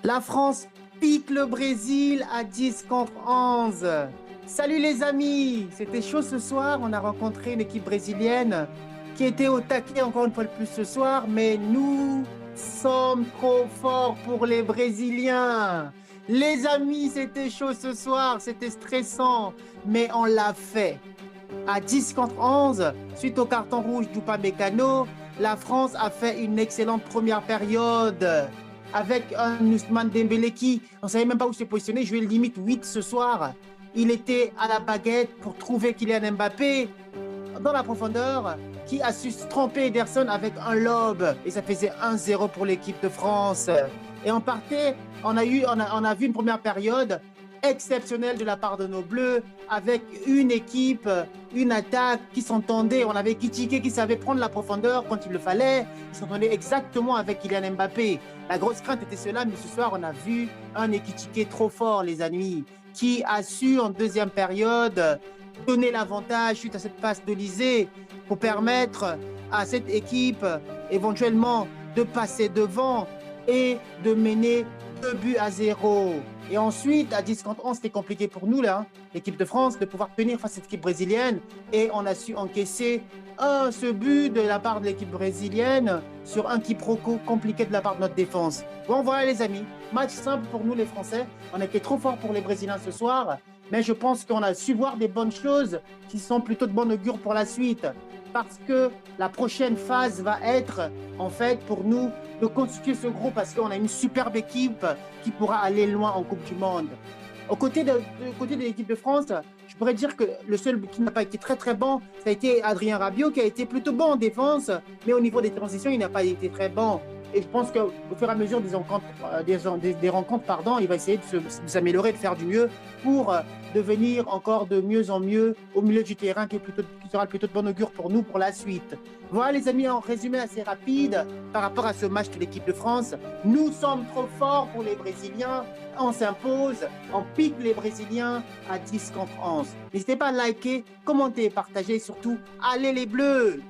La France pique le Brésil à 10 contre 11. Salut les amis, c'était chaud ce soir. On a rencontré une équipe brésilienne qui était au taquet encore une fois de plus ce soir, mais nous sommes trop forts pour les Brésiliens. Les amis, c'était chaud ce soir, c'était stressant, mais on l'a fait. À 10 contre 11, suite au carton rouge d'Upamecano, la France a fait une excellente première période avec un Ousmane Dembélé qui, on ne savait même pas où se positionner, jouait limite 8 ce soir. Il était à la baguette pour trouver Kylian Mbappé dans la profondeur, qui a su tromper Ederson avec un lob. Et ça faisait 1-0 pour l'équipe de France. Et on partait, on a vu une première période exceptionnelle de la part de nos Bleus, avec une équipe, une attaque qui s'entendait. On avait Kitike qui savait prendre la profondeur quand il le fallait. Il s'entendait exactement avec Kylian Mbappé. La grosse crainte était cela, mais ce soir, on a vu un Ekitike trop fort, les amis, qui a su en deuxième période donner l'avantage suite à cette passe d'Olysée pour permettre à cette équipe éventuellement de passer devant et de mener 2 buts à 0. Et ensuite, à 10 contre 11, c'était compliqué pour nous, là, l'équipe de France, de pouvoir tenir face à cette équipe brésilienne. Et on a su encaisser ce but de la part de l'équipe brésilienne sur un quiproquo compliqué de la part de notre défense. Bon, voilà les amis, match simple pour nous les Français. On était trop forts pour les Brésiliens ce soir, mais je pense qu'on a su voir des bonnes choses qui sont plutôt de bon augure pour la suite. Parce que la prochaine phase va être, en fait, pour nous, de constituer ce groupe parce qu'on a une superbe équipe qui pourra aller loin en Coupe du Monde. Côté de l'équipe de France, je pourrais dire que le seul qui n'a pas été très très bon, ça a été Adrien Rabiot qui a été plutôt bon en défense, mais au niveau des transitions, il n'a pas été très bon. Et je pense qu'au fur et à mesure des rencontres, il va essayer de s'améliorer, de faire du mieux pour devenir encore de mieux en mieux au milieu du terrain qui sera plutôt de bon augure pour nous pour la suite. Voilà les amis, en résumé assez rapide par rapport à ce match de l'équipe de France. Nous sommes trop forts pour les Brésiliens, on s'impose, on pique les Brésiliens à 10 contre 11. N'hésitez pas à liker, commenter, partager et surtout, allez les Bleus!